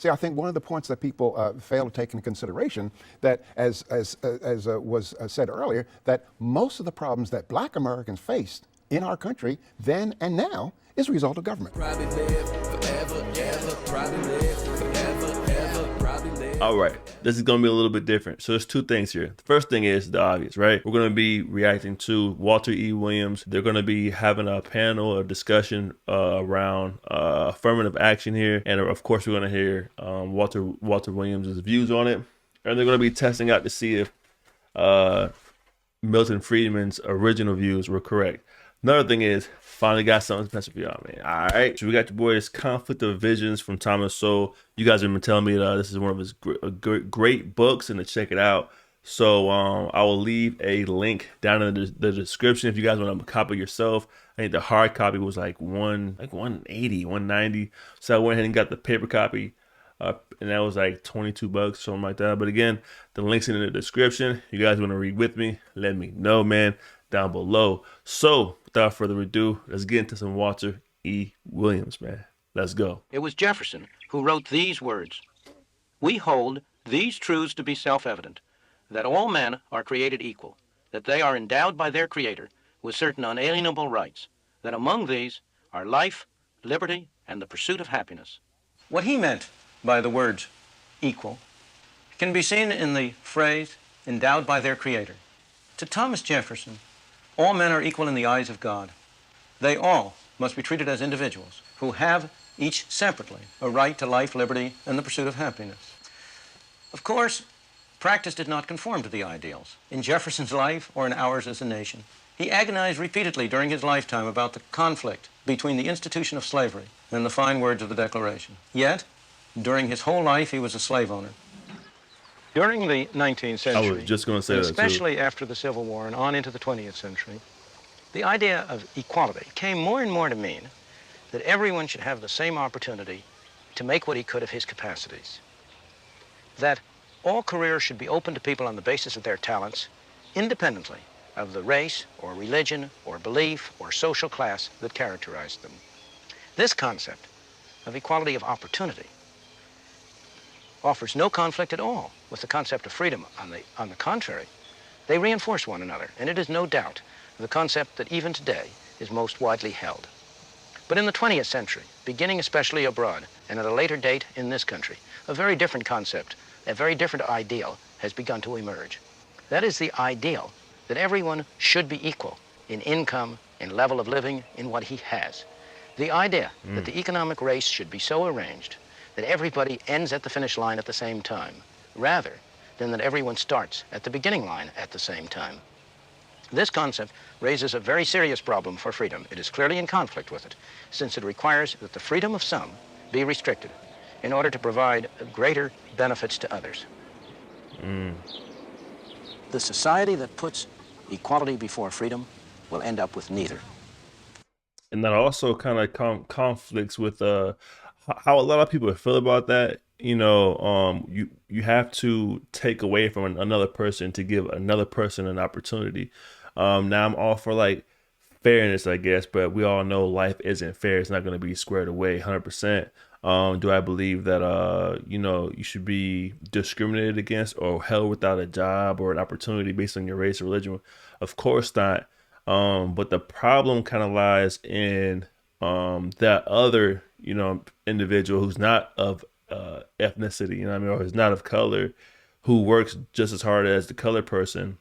See, I think one of the points that people fail to take into consideration that, as was said earlier, that most of the problems that Black Americans faced in our country then and now is a result of government. All right, this is going to be a little bit different. So there's two things here. The first thing is the obvious, right? We're going to be reacting to Walter E. Williams. They're going to be having a panel, a discussion around affirmative action here. And of course, we're going to hear Walter Williams' views on it. And they're going to be testing out to see if Milton Friedman's original views were correct. Another thing is, finally got something special for y'all, man. All right, so we got your boy's Conflict of Visions from Thomas Sowell. You guys have been telling me that this is one of his great books and to check it out. So I will leave a link down in the description if you guys want to copy yourself. I think the hard copy was like 180, 190. So I went ahead and got the paper copy. And that was like $22, something like that. But again, the link's in the description. You guys want to read with me? Let me know, man, down below. So without further ado, let's get into some Walter E. Williams, man. Let's go. It was Jefferson who wrote these words: "We hold these truths to be self-evident, that all men are created equal, that they are endowed by their Creator with certain unalienable rights, that among these are life, liberty, and the pursuit of happiness." What he meant by the words equal can be seen in the phrase endowed by their Creator. To Thomas Jefferson, all men are equal in the eyes of God. They all must be treated as individuals who have, each separately, a right to life, liberty, and the pursuit of happiness. Of course, practice did not conform to the ideals in Jefferson's life or in ours as a nation. He agonized repeatedly during his lifetime about the conflict between the institution of slavery and the fine words of the Declaration. Yet, during his whole life, he was a slave owner. During the 19th century, I was just going to say that too. Especially after the Civil War and on into the 20th century, the idea of equality came more and more to mean that everyone should have the same opportunity to make what he could of his capacities. That all careers should be open to people on the basis of their talents, independently of the race or religion or belief or social class that characterized them. This concept of equality of opportunity offers no conflict at all with the concept of freedom. On the contrary, they reinforce one another, and it is no doubt the concept that even today is most widely held. But in the 20th century, beginning especially abroad, and at a later date in this country, a very different concept, a very different ideal has begun to emerge. That is the ideal that everyone should be equal in income, in level of living, in what he has. The idea that the economic race should be so arranged that everybody ends at the finish line at the same time, rather than that everyone starts at the beginning line at the same time. This concept raises a very serious problem for freedom. It is clearly in conflict with it, since it requires that the freedom of some be restricted in order to provide greater benefits to others. The society that puts equality before freedom will end up with neither. And that also kind of conflicts with how a lot of people feel about that. You know, you have to take away from another person to give another person an opportunity. Now I'm all for like fairness, I guess, but we all know life isn't fair. It's not going to be squared away 100%. Do I believe that, you know, you should be discriminated against or held without a job or an opportunity based on your race or religion? Of course not. But the problem kind of lies in that other, you know, individual who's not of ethnicity, you know what I mean, or is not of color, who works just as hard as the colored person,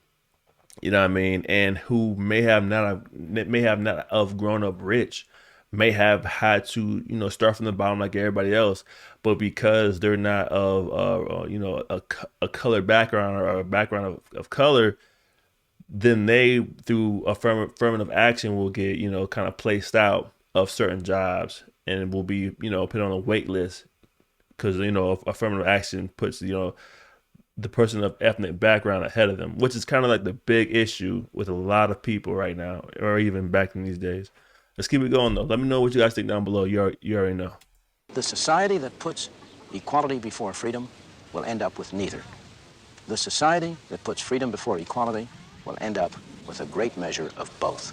you know what I mean, and who may have not have grown up rich, may have had to, you know, start from the bottom like everybody else, but because they're not of you know, a colored background or a background of color, then they, through affirmative action, will get, you know, kind of placed out of certain jobs and will be, you know, put on a wait list because, you know, affirmative action puts, you know, the person of ethnic background ahead of them, which is kind of like the big issue with a lot of people right now, or even back in these days. Let's keep it going, though. Let me know what you guys think down below. You already know. The society that puts equality before freedom will end up with neither. The society that puts freedom before equality will end up with a great measure of both.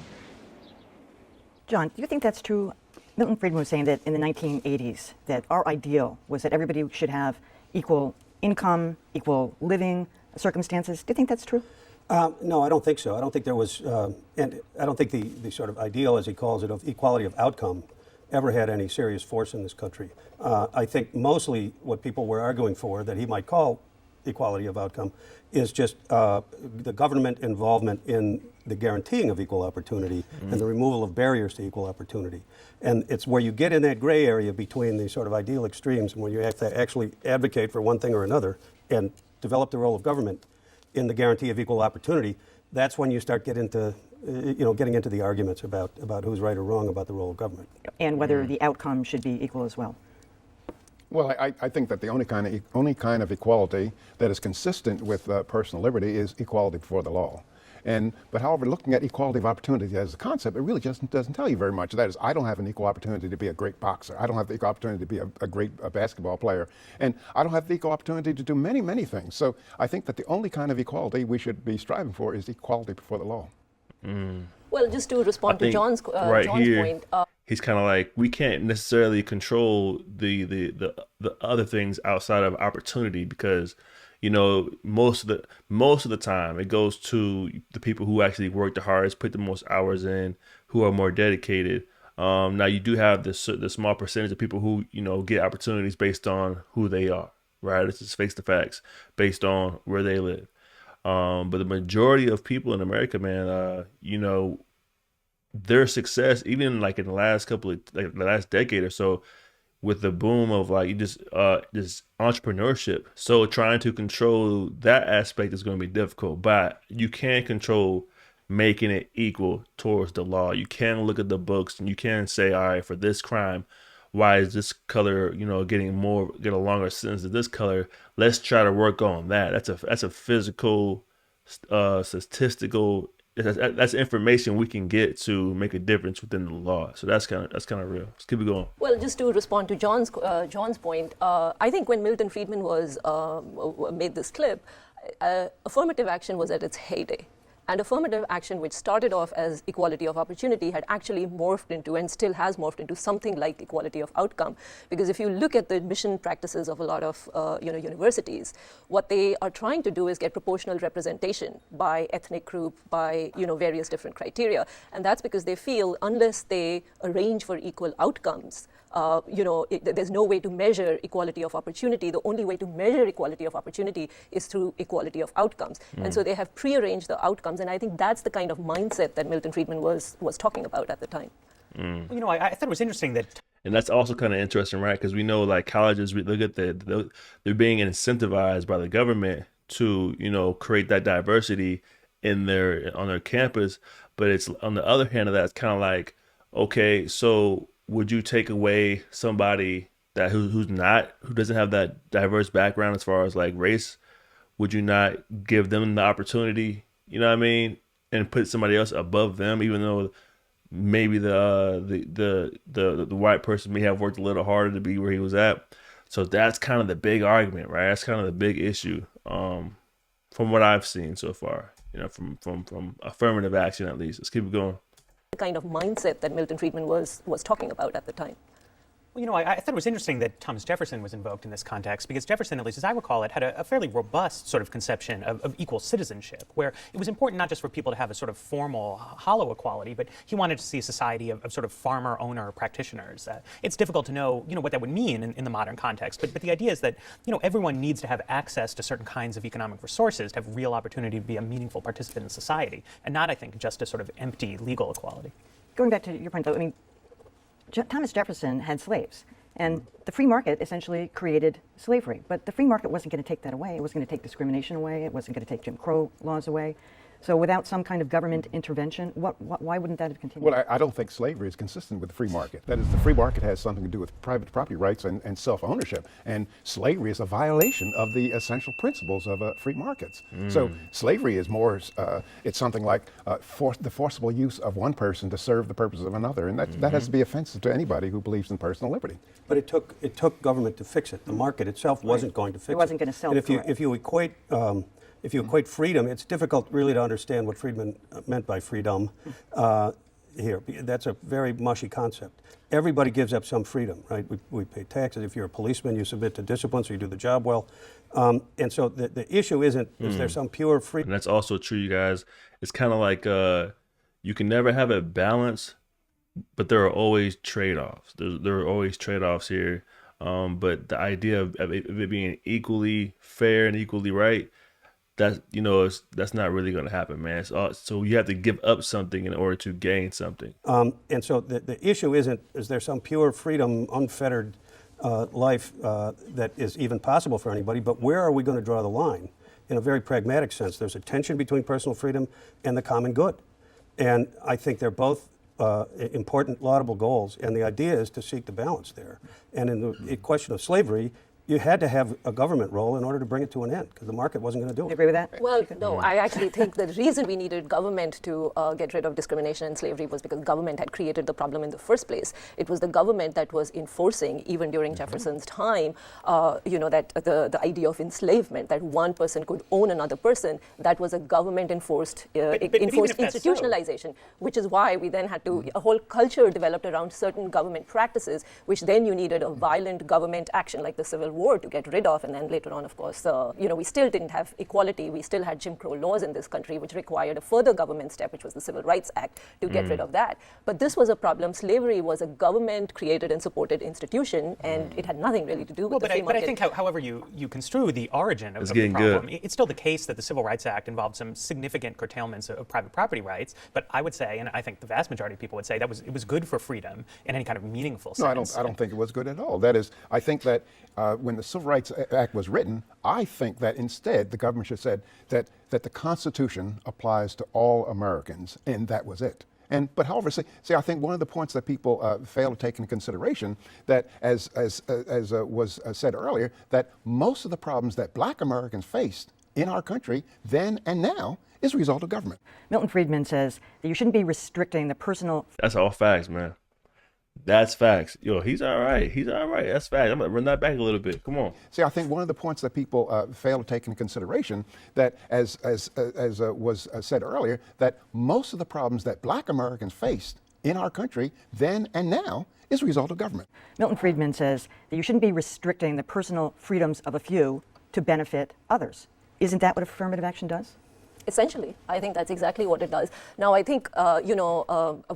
John, do you think that's true Milton Friedman was saying that in the 1980s that our ideal was that everybody should have equal income, equal living circumstances. Do you think that's true? No, I don't think so. I don't think there was, and I don't think the sort of ideal, as he calls it, of equality of outcome ever had any serious force in this country. I think mostly what people were arguing for, that he might call equality of outcome, is just the government involvement in the guaranteeing of equal opportunity and the removal of barriers to equal opportunity. And it's where you get in that gray area between these sort of ideal extremes and when you have to actually advocate for one thing or another and develop the role of government in the guarantee of equal opportunity. That's when you start getting into the arguments about who's right or wrong about the role of government. And whether the outcome should be equal as well. Well, I think that the only kind of equality that is consistent with personal liberty is equality before the law. But however, looking at equality of opportunity as a concept, it really just doesn't tell you very much. That is, I don't have an equal opportunity to be a great boxer. I don't have the equal opportunity to be a great basketball player. And I don't have the equal opportunity to do many, many things. So I think that the only kind of equality we should be striving for is equality before the law. Well, just to respond to John's point. He's kind of like, we can't necessarily control the other things outside of opportunity because, you know, most of the time it goes to the people who actually work the hardest, put the most hours in, who are more dedicated. Now you do have the small percentage of people who, you know, get opportunities based on who they are, right? Let's just face the facts, based on where they live. But the majority of people in America, man, you know, their success, even like in the last the last decade or so, with the boom of like this entrepreneurship. So trying to control that aspect is going to be difficult, but you can control making it equal towards the law. You can look at the books and you can say, all right, for this crime, why is this color, you know, get a longer sentence than this color? Let's try to work on that. That's a physical, statistical. That's information we can get to make a difference within the law. So that's kind of real. Let's keep it going. Well, just to respond to John's point, I think when Milton Friedman made this clip, affirmative action was at its heyday. And affirmative action, which started off as equality of opportunity, had actually morphed into and still has morphed into something like equality of outcome. Because if you look at the admission practices of a lot of universities, what they are trying to do is get proportional representation by ethnic group, by various different criteria. And that's because they feel unless they arrange for equal outcomes, there's no way to measure equality of opportunity. The only way to measure equality of opportunity is through equality of outcomes. And so they have prearranged the outcomes. And I think that's the kind of mindset that Milton Friedman was talking about at the time. I thought it was interesting that. And that's also kind of interesting, right? Because we know like colleges, we look at they're being incentivized by the government to, create that diversity on their campus. But it's on the other hand of that, it's kind of like, okay, so would you take away somebody that who doesn't have that diverse background as far as like race? Would you not give them the opportunity, you know what I mean, and put somebody else above them, even though maybe the white person may have worked a little harder to be where he was at? So that's kind of the big argument, right? That's kind of the big issue, from what I've seen so far, from affirmative action at least. Let's keep it going. The kind of mindset that Milton Friedman was talking about at the time. Well, I thought it was interesting that Thomas Jefferson was invoked in this context because Jefferson, at least as I recall it, had a fairly robust sort of conception of equal citizenship, where it was important not just for people to have a sort of formal, hollow equality, but he wanted to see a society of sort of farmer-owner practitioners. It's difficult to know, what that would mean in the modern context, but the idea is that, everyone needs to have access to certain kinds of economic resources to have real opportunity to be a meaningful participant in society, and not, I think, just a sort of empty legal equality. Going back to your point, though, Thomas Jefferson had slaves, and the free market essentially created slavery. But the free market wasn't going to take that away. It wasn't going to take discrimination away. It wasn't going to take Jim Crow laws away. So without some kind of government intervention, why wouldn't that have continued? Well, I don't think slavery is consistent with the free market. That is, the free market has something to do with private property rights and self-ownership. And slavery is a violation of the essential principles of free markets. So slavery is more, it's something like the forcible use of one person to serve the purposes of another. And that has to be offensive to anybody who believes in personal liberty. But it took government to fix it. The market itself wasn't going to fix it. It wasn't going to sell and it. if you equate freedom, it's difficult really to understand what Friedman meant by freedom. here. That's a very mushy concept. Everybody gives up some freedom, right? We pay taxes. If you're a policeman, you submit to discipline, so you do the job well. And so the issue isn't, is there some pure freedom? And that's also true, you guys. It's kind of like you can never have a balance, but there are always trade-offs. There are always trade-offs here. But the idea of it being equally fair and equally right, that's that's not really going to happen, man. So you have to give up something in order to gain something. And so the issue isn't, is there some pure freedom, unfettered life that is even possible for anybody, but where are we going to draw the line? In a very pragmatic sense, there's a tension between personal freedom and the common good. And I think they're both important, laudable goals, and the idea is to seek the balance there. And in the question of slavery, you had to have a government role in order to bring it to an end, because the market wasn't going to do You it. agree with that? Well, no, I actually think the reason we needed government to get rid of discrimination and slavery was because government had created the problem in the first place. It was the government that was enforcing, even during Jefferson's time, that the idea of enslavement, that one person could own another person, that was a government-enforced But even enforced if that's so- institutionalization, which is why we then had to, a whole culture developed around certain government practices, which then you needed a violent government action like the Civil War to get rid of, and then later on, of course, we still didn't have equality. We still had Jim Crow laws in this country, which required a further government step, which was the Civil Rights Act, to get rid of that. But this was a problem. Slavery was a government-created and supported institution, and it had nothing really to do with Well, the but free I market. think however you construe the origin of It's the getting problem, good. it's still the case that the Civil Rights Act involved some significant curtailments of private property rights. But I would say, and I think the vast majority of people would say, it was good for freedom in any kind of meaningful No, sense. I don't think it was good at all. That is, I think that when the Civil Rights Act was written, I think that instead the government should have said that the Constitution applies to all Americans, and that was it. But however, I think one of the points that people fail to take into consideration, that as was said earlier, that most of the problems that Black Americans faced in our country then and now is a result of government. Milton Friedman says that you shouldn't be restricting the personal That's all facts, man. That's facts. Yo, he's all right. He's all right. That's facts. I'm gonna run that back a little bit. Come on. See, I think one of the points that people fail to take into consideration, that as was said earlier, that most of the problems that Black Americans faced in our country then and now is a result of government. Milton Friedman says that you shouldn't be restricting the personal freedoms of a few to benefit others. Isn't that what affirmative action does? Essentially, I think that's exactly what it does. Now, I think,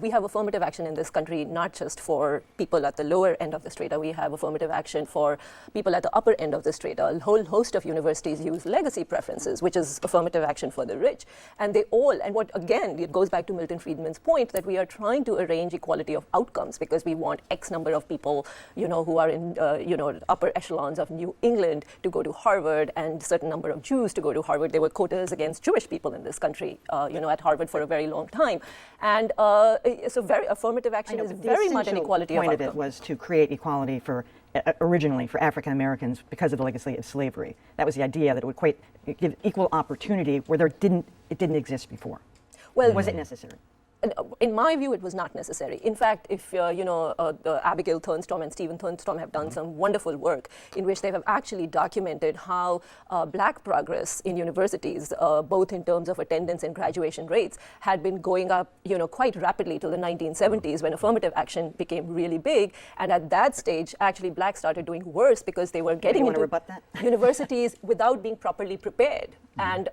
we have affirmative action in this country, not just for people at the lower end of the strata. We have affirmative action for people at the upper end of the strata. A whole host of universities use legacy preferences, which is affirmative action for the rich. And it goes back to Milton Friedman's point that we are trying to arrange equality of outcomes because we want X number of people, who are in, upper echelons of New England to go to Harvard, and a certain number of Jews to go to Harvard. There were quotas against Jewish people in this country, at Harvard for a very long time. And so very affirmative action is very much an equality of The point outcome. of it was to create equality for originally for African Americans because of the legacy of slavery. That was the idea, that it would give equal opportunity where it didn't exist before. Well, Was it necessary? In my view, it was not necessary. In fact, if Abigail Thurnstorm and Stephen Thurnstorm have done some wonderful work in which they have actually documented how Black progress in universities, both in terms of attendance and graduation rates, had been going up, quite rapidly till the 1970s when affirmative action became really big. And at that stage, actually, Blacks started doing worse because they were getting wanna into rebut that? universities without being properly prepared, and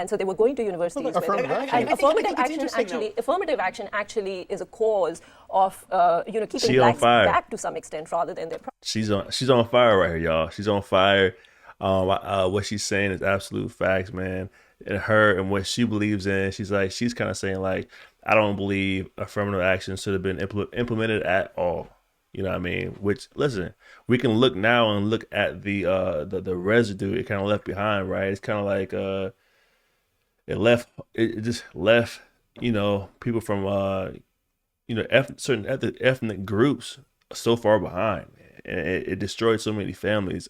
so they were going to universities. Well, where affirmative they- action. and affirmative I think it's action interesting, affirmative action actually is a cause of keeping She on Blacks fire. back to some extent rather than their. She's on fire right here, y'all. She's on fire. What she's saying is absolute facts, man. And her and what she believes in, she's kind of saying like, I don't believe affirmative action should have been implemented at all. You know what I mean? Which, listen, we can look now and look at the residue it kind of left behind, right? It's kind of like it just left people from certain ethnic groups so far behind, and it destroyed so many families,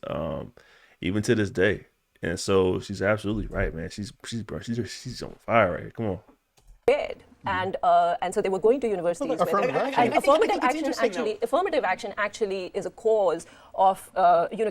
even to this day. And so she's absolutely right, man. She's on fire right here. Come on. Prepared. and so they were going to universities. Well, affirmative where- action. and I affirmative action actually is a cause of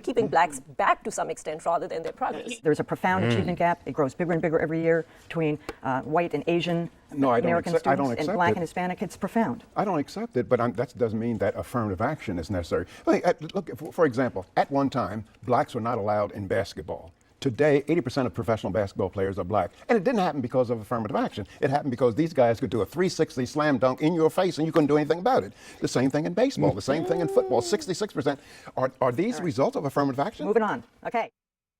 keeping blacks back to some extent rather than their progress. There's a profound achievement gap. It grows bigger and bigger every year between white and Asian No, I don't American accept- I don't students and accept black it. and Hispanic. It's profound. I don't accept it, but that doesn't mean that affirmative action is necessary. Look, for example, at one time, blacks were not allowed in basketball. Today, 80% of professional basketball players are black. And it didn't happen because of affirmative action. It happened because these guys could do a 360 slam dunk in your face and you couldn't do anything about it. The same thing in baseball, the same thing in football, 66%. Are these results of affirmative action? Moving on. Okay.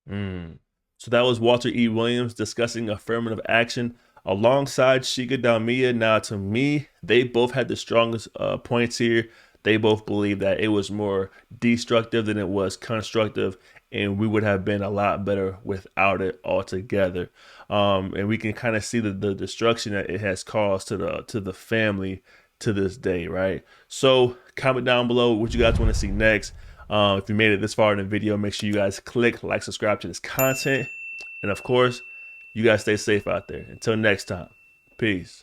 So that was Walter E. Williams discussing affirmative action alongside Shiga Dalmia. Now, to me, they both had the strongest points here. They both believe that it was more destructive than it was constructive, and we would have been a lot better without it altogether. And we can kind of see the destruction that it has caused to the family to this day, right? So comment down below what you guys want to see next. If you made it this far in the video, make sure you guys click like, subscribe to this content. And of course, you guys stay safe out there. Until next time, peace.